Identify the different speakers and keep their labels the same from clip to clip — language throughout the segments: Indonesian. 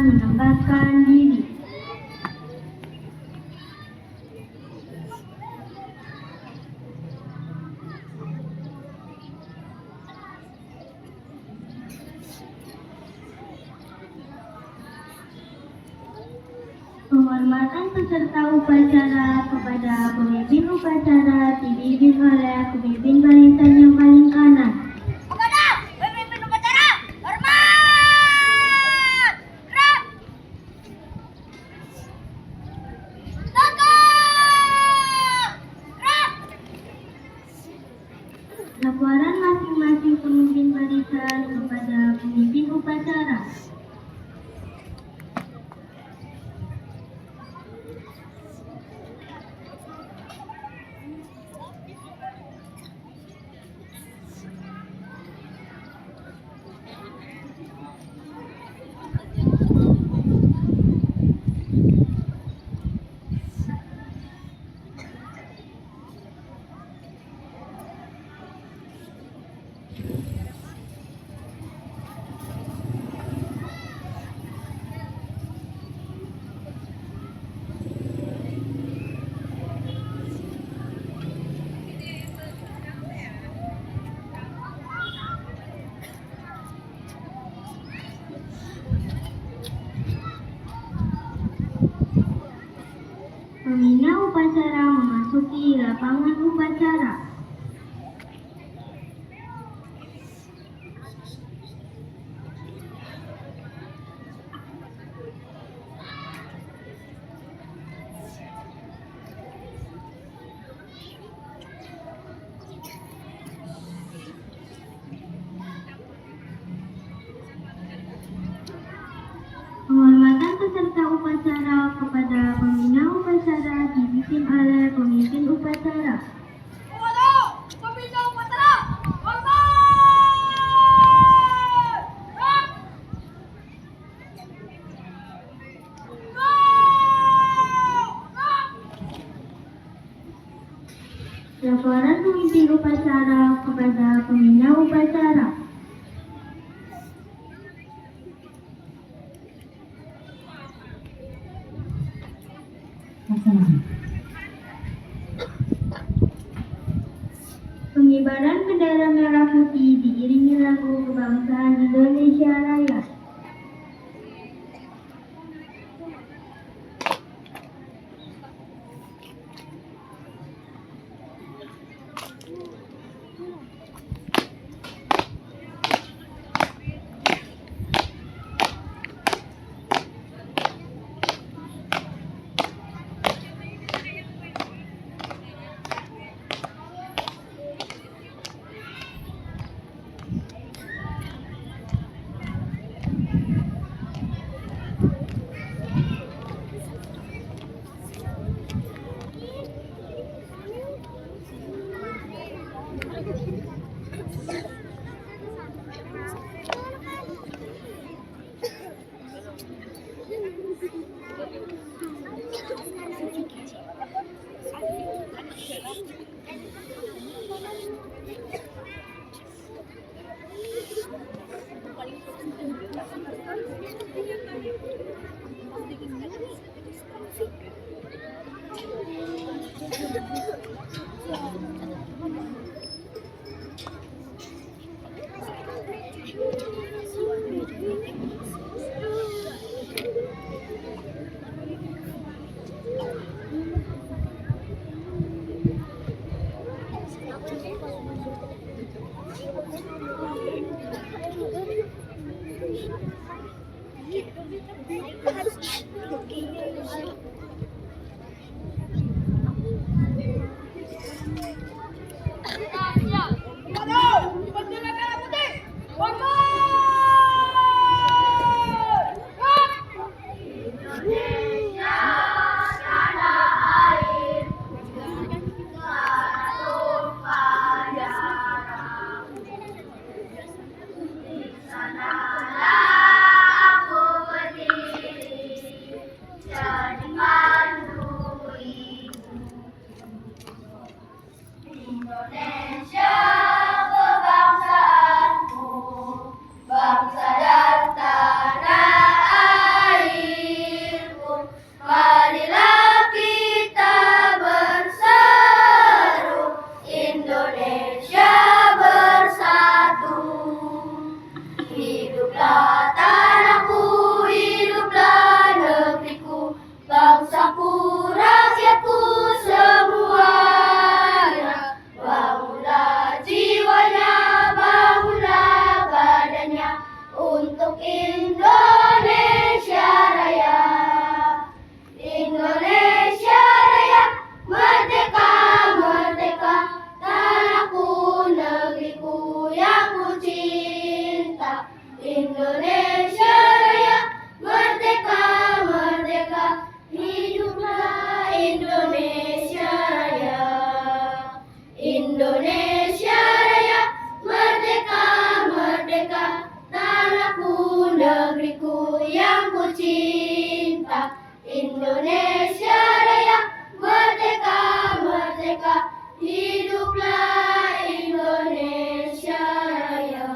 Speaker 1: menempatkan diri. Penghormatan peserta upacara kepada pemimpin upacara dipimpin oleh pemimpin barisan yang paling kanan.
Speaker 2: Kepada pemimpin upacara, hormat! Gerak! Tegak! Gerak!
Speaker 1: Laporan masing-masing pemimpin barisan kepada pemimpin upacara. Pembina upacara memasuki lapangan upacara. Penghormatan peserta upacara kepada pembina upacara dipimpin oleh pemimpin upacara.
Speaker 2: Kepada pembina upacara, hormat! Gerak!
Speaker 1: Laporan pemimpin upacara kepada pembina upacara. Pengibaran bendera merah putih diiringi lagu kebangsaan Indonesia Raya.
Speaker 2: Marilah kita berseru, Indonesia bersatu. Hiduplah tanahku, hiduplah negeriku, bangsaku, rakyatku semuanya. Bangunlah jiwanya, bangunlah badannya, untuk Indonesia Raya. Indonesia Raya, merdeka, merdeka, tanahku, negeriku yang ku cinta. Indonesia Raya, merdeka, merdeka, hiduplah Indonesia Raya. Indonesia Raya, merdeka, merdeka, tanahku, negeriku yang ku cinta. Indonesia Raya, merdeka, merdeka, hiduplah Indonesia Raya.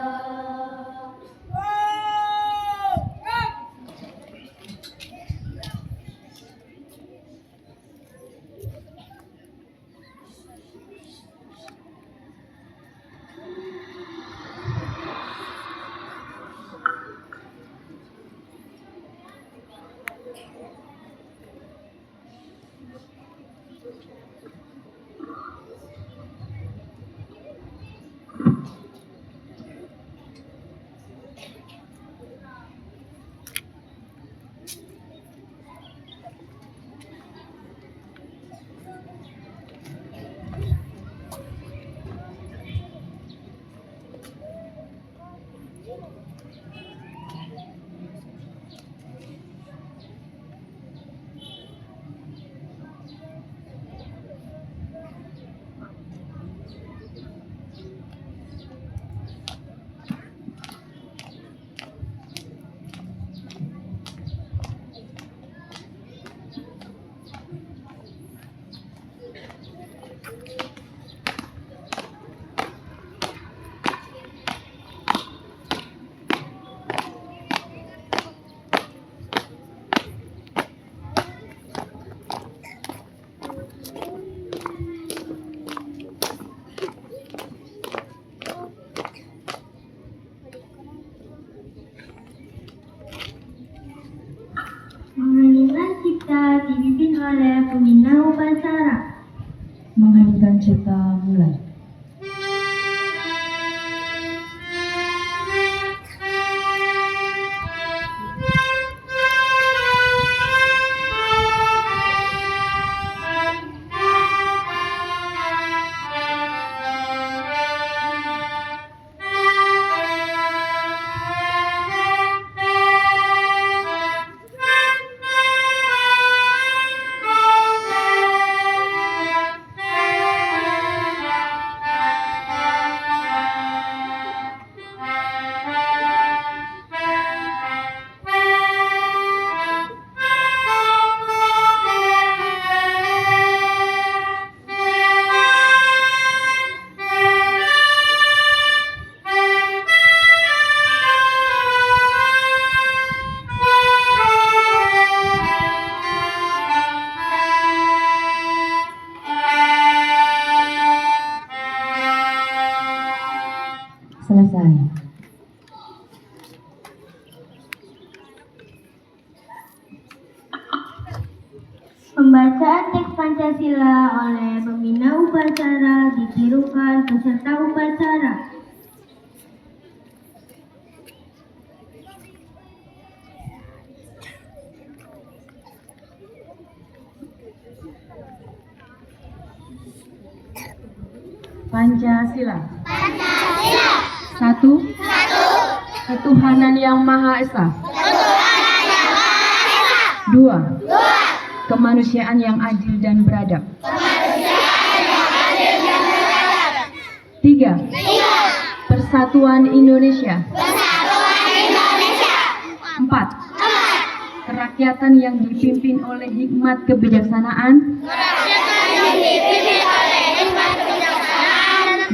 Speaker 1: Mengheningkan cipta dipimpin oleh pembina upacara.
Speaker 3: Mengheningkan cipta mulai. Selesai.
Speaker 1: Pembacaan teks Pancasila oleh pembina upacara ditirukan peserta upacara.
Speaker 3: Pancasila. Satu. Ketuhanan yang Maha Esa. Dua. Kemanusiaan yang adil dan beradab. Tiga. Persatuan Indonesia. Empat. Kerakyatan yang dipimpin oleh hikmat kebijaksanaan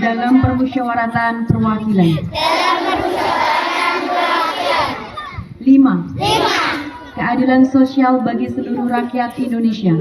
Speaker 3: dalam permusyawaratan perwakilan. 5. keadilan sosial bagi seluruh rakyat Indonesia.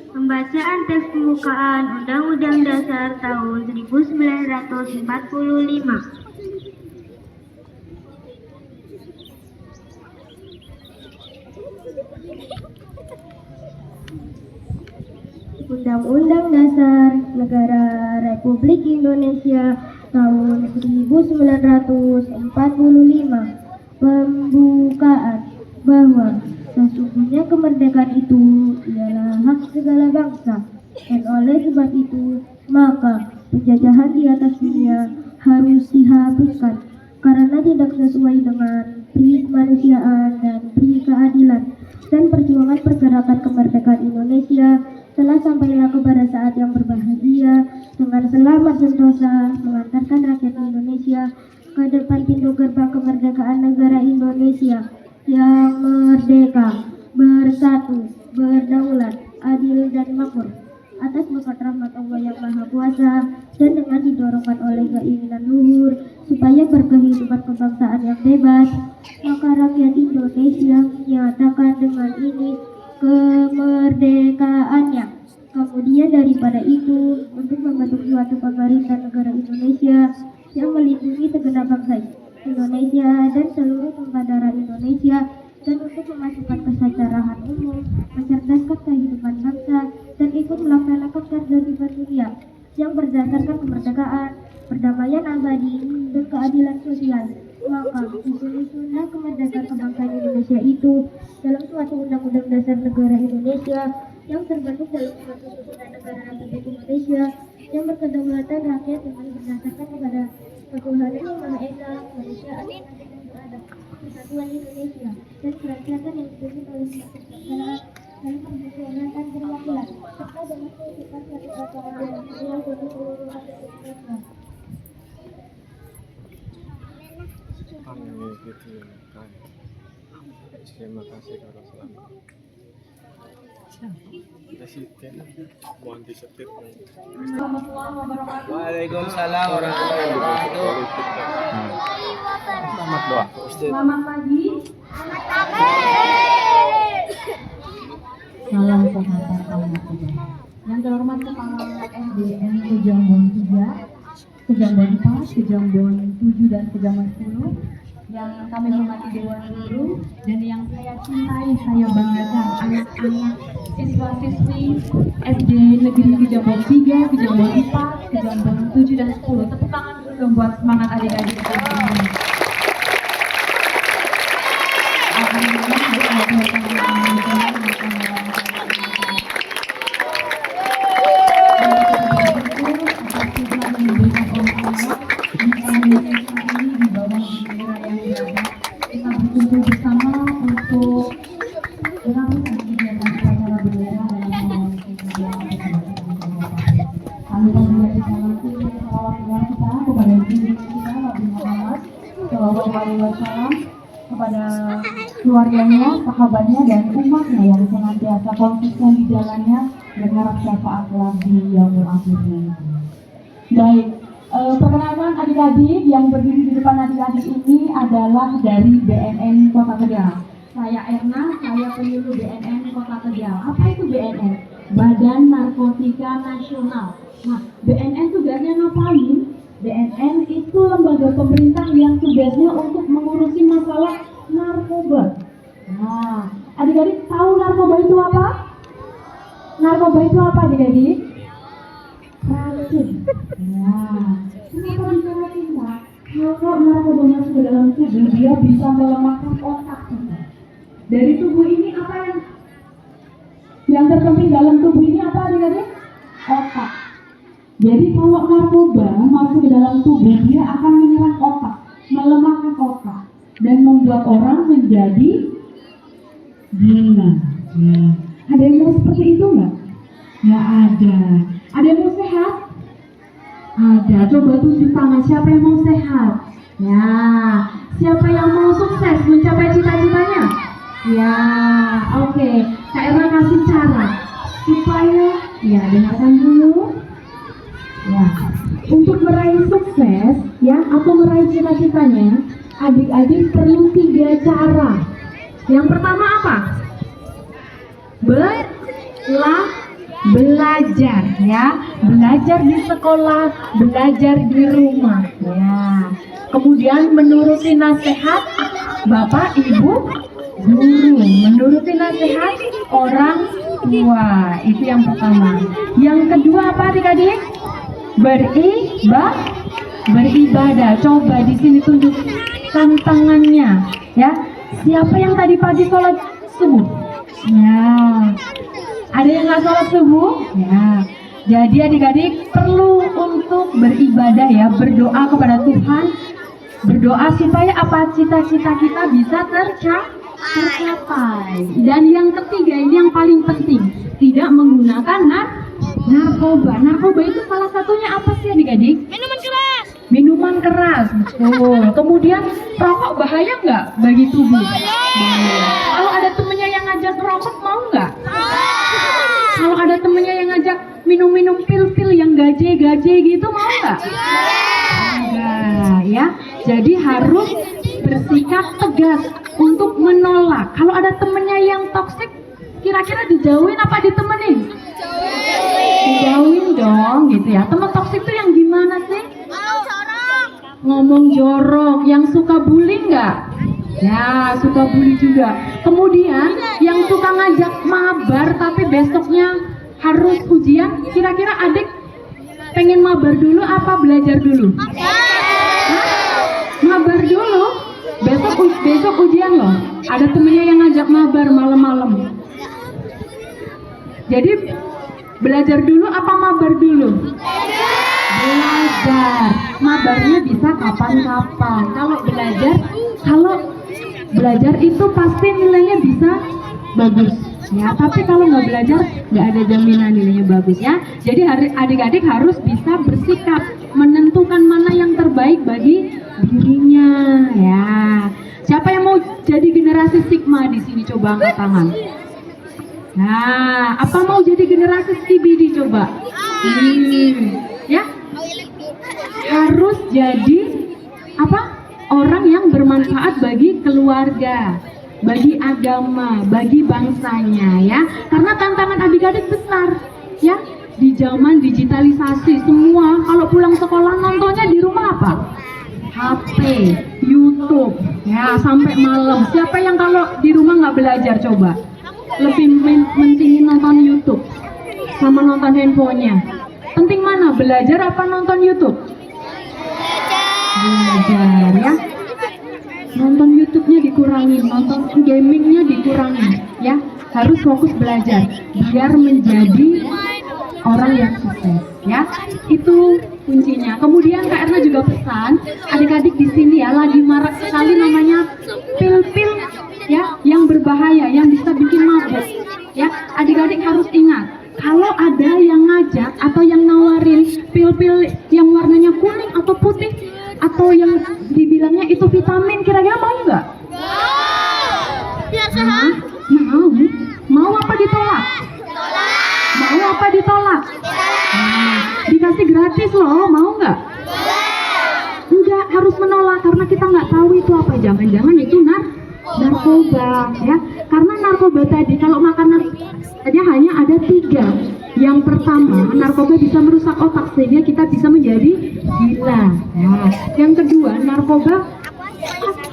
Speaker 1: Pembacaan teks pembukaan Undang-Undang Dasar tahun 1945. Undang-Undang Dasar Negara Republik Indonesia tahun 1945. Pembukaan bahwa sesungguhnya kemerdekaan itu ialah hak segala bangsa, dan oleh sebab itu maka penjajahan di atas dunia harus dihapuskan karena tidak sesuai dengan pri kemanusiaan dan pri keadilan, dan perjuangan pergerakan kemerdekaan Indonesia telah sampailah kepada saat yang berbahagia dengan selamat sentosa mengantarkan rakyat Indonesia ke depan pintu gerbang kemerdekaan negara Indonesia yang merdeka, bersatu, berdaulat, adil dan makmur atas berkat rahmat Allah yang Maha Kuasa, dan dengan didorongkan oleh keinginan luhur supaya berkehidupan kebangsaan yang bebas, maka rakyat Indonesia menyatakan dengan ini kemerdekaannya. Kemudian daripada itu, untuk membentuk suatu pemerintah negara Indonesia yang melindungi segenap bangsa Indonesia dan seluruh tumpah Indonesia, dan untuk memasukkan kesejahteraan umum, mencerdaskan kehidupan bangsa, dan ikut melaksanakan kehidupan dunia yang berdasarkan kemerdekaan, perdamaian abadi, dan keadilan sosial. Maka disusunlah kemerdekaan kebangsaan Indonesia itu dalam suatu undang-undang dasar negara Indonesia yang terbentuk dalam suatu susunan negara Republik Indonesia yang berkedaulatan rakyat dengan berdasarkan kepada ketuhanan yang Maha Esa, kemanusiaan yang ada, kesatuan Indonesia, dan kerakyatan yang dipimpin oleh suatu negara dalam perjuangan dan perwakilan, serta dengan mewujudkan suatu peraturan yang ideal bagi seluruh rakyat Indonesia.
Speaker 4: Terima kasih kalau selamat. Presiden mohon disetir.
Speaker 5: Waalaikumsalam warahmatullahi wabarakatuh.
Speaker 4: Selamat doa.
Speaker 3: Selamat pagi. Salam sehat anak muda. Yang terhormat Kepala SDN Kejambon 3, Kejambon 4, Kejambon 7 dan Kejambon 10, yang kami hormati Dewan Guru, dan yang saya cintai, saya banggakan anak-anak siswa-siswi SD Negeri Kejambon 3, Kejambon 4, Kejambon 7 dan 10. Tepuk tangan dulu dong buat semangat adik-adik kita semua. Kita berkumpul bersama untuk melakukan kegiatan upacara bendera dalam mengawal kegiatan. Lalu kami salam salawat kita kepada diri kita Nabi Muhammad Shallallahu Alaihi Wasallam, kepada keluarganya, sahabatnya, dan umatnya yang senantiasa konsisten di jalannya dan harap syafaat di yaumul akhir. Baik, perkenalkan adik-adik yang berdiri di depan adik-adik ini adalah dari BNN Kota Tegal. Saya Erna, saya penyuluh BNN Kota Tegal. Apa itu BNN? Badan Narkotika Nasional. Nah, BNN tugasnya ngapain? BNN itu lembaga pemerintah yang tugasnya untuk mengurusi masalah narkoba. Nah, adik-adik tahu narkoba itu apa? Narkoba itu apa, adik-adik? Racun. Nah, kenapa bisa racun? Kalau narkoba masuk ke dalam tubuh, dia bisa melemahkan otak kita. Dari tubuh ini apa yang terpenting dalam tubuh ini apa, adik-adik? Otak. Jadi kalau narkoba masuk ke dalam tubuh, dia akan menyerang otak, melemahkan otak, dan membuat orang menjadi gila. Ya. Ada yang mau seperti itu nggak? Nggak ada. Ada yang mau sehat? Ada. Coba tunjuk tangan siapa yang mau sehat. Ya, Siapa yang mau sukses mencapai cita-citanya? Ya, oke. Kak Erna kasih cara supaya, ya dengarkan dulu. Ya, untuk meraih sukses, ya atau meraih cita-citanya, adik-adik perlu 3 cara. Yang pertama apa? Belajar, ya. Belajar di sekolah, belajar di rumah, ya. Kemudian menuruti nasihat Bapak, Ibu, guru, menuruti nasihat orang tua. Itu yang pertama. Yang kedua apa adik-adik? Beribadah. Coba di sini tunjukkan tangannya, ya. Siapa yang tadi pagi sholat subuh? Ya. Ada yang nggak sholat subuh? Ya. Jadi adik-adik perlu untuk beribadah, ya, berdoa kepada Tuhan, berdoa supaya apa, cita-cita kita bisa tercapai. Dan yang ketiga ini yang paling penting, tidak menggunakan narkoba. Narkoba itu salah satunya apa sih adik-adik? Minuman keras, betul. Kemudian rokok bahaya nggak bagi tubuh? Bahaya. Kalau ada temennya yang ngajak rokok, mau nggak? Kalau ada temennya yang ngajak minum-minum pil-pil yang gaje-gaje gitu, mau nggak? Enggak, ya. Jadi harus bersikap tegas untuk menolak. Kalau ada temennya yang toksik, kira-kira dijauhin apa ditemenin? Dijauhin dong, gitu ya. Teman toksik itu yang gimana sih? Ngomong jorok, yang suka bully nggak? Ya, suka bully juga. Kemudian yang suka ngajak mabar tapi besoknya harus ujian, kira-kira adik pengen mabar dulu apa belajar dulu? Mabar dulu. Besok ujian loh. Ada temennya yang ngajak mabar malam-malam. Jadi belajar dulu apa mabar dulu? Belajar. Mabarnya bisa kapan-kapan. Kalau belajar itu pasti nilainya bisa bagus, ya. Tapi kalau nggak belajar, nggak ada jaminan nilainya bagus, ya. Jadi adik-adik harus bisa bersikap, menentukan mana yang terbaik bagi dirinya, ya. Siapa yang mau jadi generasi Sigma di sini? Coba angkat tangan. Nah, apa mau jadi generasi CBD? Coba. Ya. Harus jadi apa? Orang yang bermanfaat bagi keluarga, bagi agama, bagi bangsanya, ya. Karena tantangan adik-adik besar, ya. Di zaman digitalisasi, semua kalau pulang sekolah nontonnya di rumah apa? HP, YouTube, ya, sampai malam. Siapa yang kalau di rumah nggak belajar, coba? Lebih mentingin nonton YouTube sama nonton handphonenya. Penting mana? Belajar apa nonton YouTube? Belajar, ya. Nonton YouTube-nya dikurangin, nonton gamingnya dikurangin, ya. Harus fokus belajar biar menjadi orang yang sukses, ya. Itu kuncinya. Kemudian Kak Erna juga pesan adik-adik di sini, ya, lagi marak sekali namanya pil-pil, ya, yang berbahaya, yang bisa bikin mabuk, ya. Adik-adik harus ingat, kalau ada yang ngajak atau yang nawarin pil-pil yang warnanya kuning atau putih atau yang dibilangnya itu vitamin, kira-kira mau nggak?
Speaker 2: Biar sehat.
Speaker 3: Mau apa ditolak? Mau apa ditolak? Dikasih gratis loh, mau nggak? Enggak, harus menolak karena kita nggak tahu itu apa. Jangan-jangan itu narkoba, ya. Karena narkoba tadi kalau makanan saja hanya ada 3. Yang pertama, narkoba bisa merusak otak sehingga kita bisa menjadi gila. Nah, yang kedua, narkoba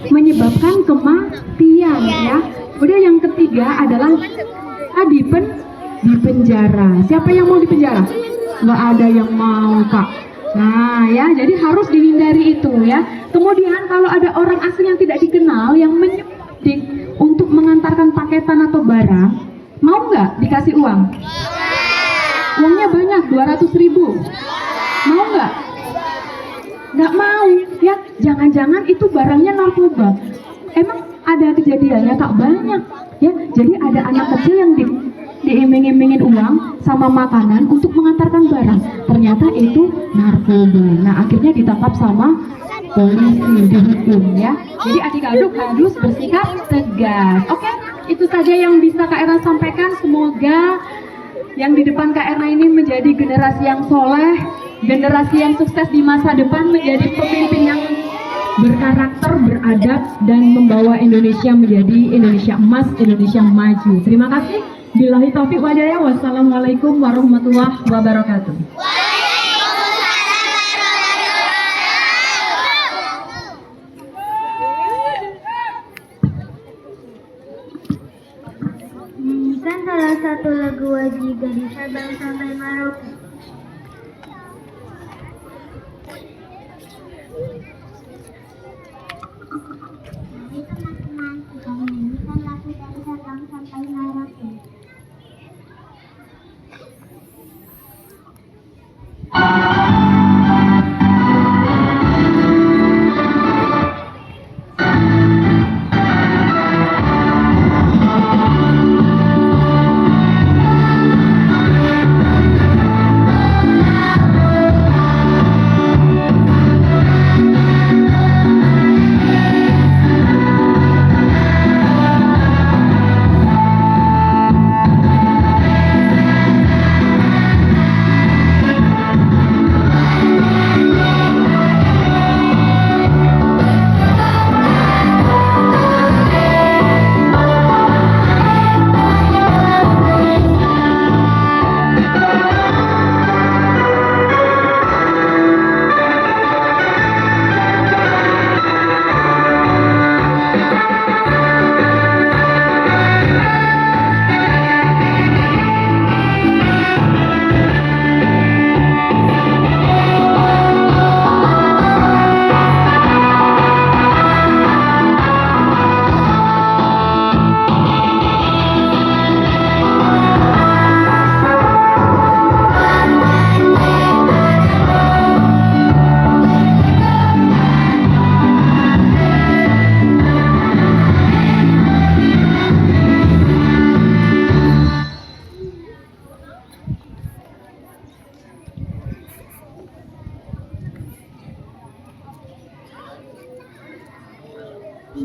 Speaker 3: menyebabkan kematian, ya. Kemudian yang ketiga adalah di penjara. Siapa yang mau di penjara? Nggak ada yang mau, Kak. Nah, ya, jadi harus dihindari itu, ya. Kemudian kalau ada orang asing yang tidak dikenal yang menyudik untuk mengantarkan paketan atau barang, mau nggak dikasih uang? Uangnya banyak, 200.000. Mau nggak? Nggak mau, ya. Jangan-jangan itu barangnya narkoba. Emang ada kejadiannya, Kak, banyak, ya. Jadi ada anak kecil yang diiming-imingin uang sama makanan untuk mengantarkan barang. Ternyata itu narkoba. Nah, akhirnya ditangkap sama polisi dihukum ya. Jadi adik-adik harus bersikap tegas. Oke, itu saja yang bisa Kak Erna sampaikan. Semoga yang di depan Kak Erna ini menjadi generasi yang soleh, generasi yang sukses di masa depan, menjadi pemimpin yang berkarakter, beradab, dan membawa Indonesia menjadi Indonesia emas, Indonesia maju. Terima kasih. Billahi taufiq wal hidayah. Wassalamualaikum warahmatullahi wabarakatuh.
Speaker 1: Nyanyikan salah satu lagu wajib dari Sabang sampai Merauke. Mari teman-teman, kita menyanyikan lagu dari Sabang sampai Merauke.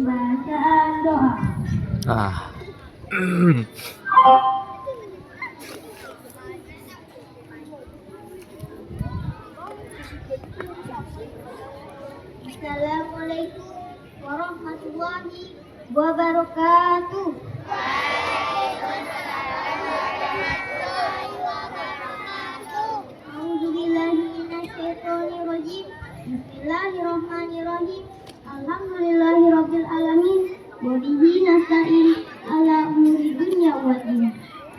Speaker 1: Bacaan doa. Assalamualaikum warahmatullahi wabarakatuh. A'udzubillahi minasyaitonirrajim. Bismillahirrahmanirrahim. Alhamdulillahirabbil alamin. Wa bihi nasta'in ala umuri dunya wad din.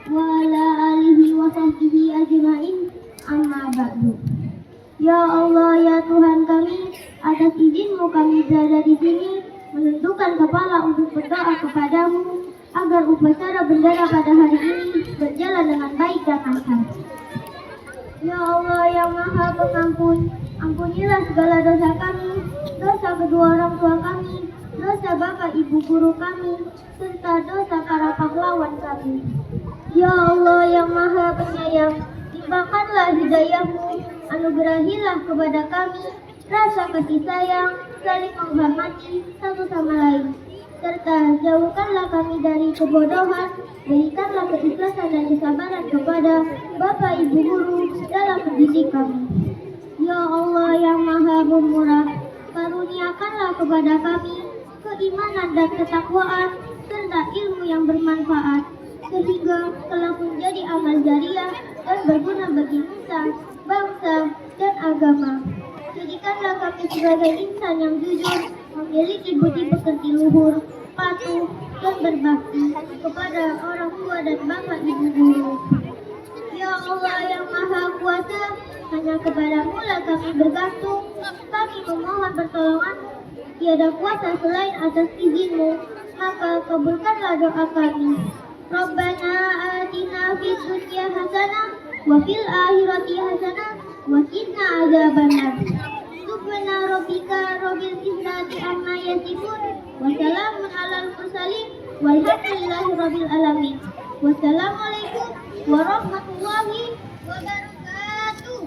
Speaker 1: Wa ala alihi wa sahbihi ajmain. Amma ba'du. Ya Allah, ya Tuhan kami, atas izin-Mu kami berada di sini, menundukkan kepala untuk berdoa kepadamu agar upacara bendera pada hari ini berjalan dengan baik dan lancar. Ya Allah yang Maha Pengampun, ampunilah segala dosa kami, dosa kedua orang tua kami, dosa bapak ibu guru kami, serta dosa para pahlawan kami. Ya Allah yang Maha Penyayang, limpahkanlah hidayah-Mu, anugerahilah kepada kami rasa kasih sayang, saling menghormati satu sama lain, serta jauhkanlah kami dari kebodohan, berikanlah keikhlasan dan kesabaran kepada bapak ibu guru dalam mendidik kami. Ya Allah yang Maha Pemurah, karuniakanlah kepada kami keimanan dan ketakwaan serta ilmu yang bermanfaat, sehingga kelak menjadi amal jariah dan berguna bagi nusa, bangsa, dan agama. Jadikanlah kami sebagai insan yang jujur, memiliki budi pekerti luhur, patuh, dan berbakti kepada orang tua dan bapak ibu guru. Ya Allah yang Maha Kuasa, hanya kepadamu lah kami bergantung, kami memohon pertolongan-Mu, tiada kuasa selain atas izin-Mu, maka kabulkanlah doa kami. Rabbana atina fid dunya hasanah wa fil akhirati hasanah wa qina adzabannar. Subhana rabbika rabbil izzati amma yasifun wa salamun alal mursalin walhamdulillahi rabbil alamin. Wassalamualaikum warahmatullahi wabarakatuh.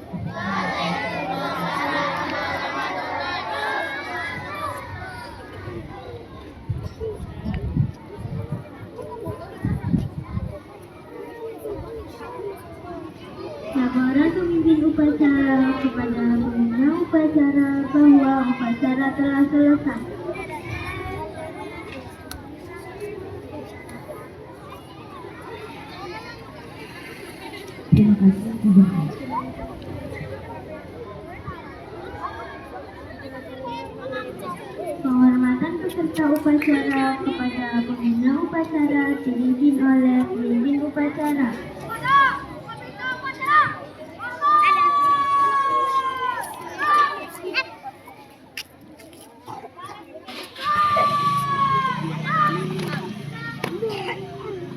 Speaker 1: Laporan pemimpin upacara kepada pembina upacara bahwa upacara telah selesai.
Speaker 3: Terima kasih, Tuhan.
Speaker 1: Penghormatan peserta upacara kepada pembina upacara dipimpin oleh pemimpin upacara.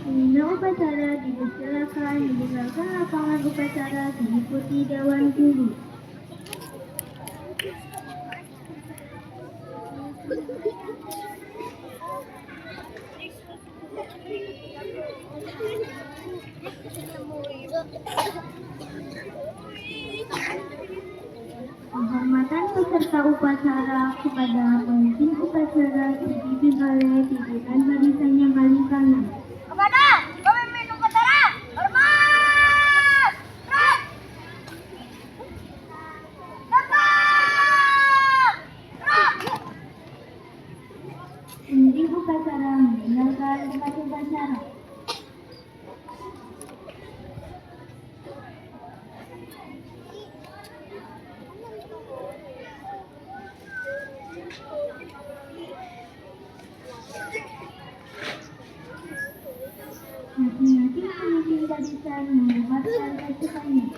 Speaker 1: Pembina upacara dipersilakan meninggalkan lapangan upacara diikuti Dewan Guru. Penghormatan peserta upacara kepada pemimpin upacara dipimpin oleh pimpinan barisan yang paling kanan.
Speaker 2: Kepada pemimpin upacara, hormat! Gerak! Tegak! Gerak!
Speaker 1: Pemimpin upacara meninggalkan tempat upacara. Masing-masing pemimpin barisan menghormatkan pasukannya.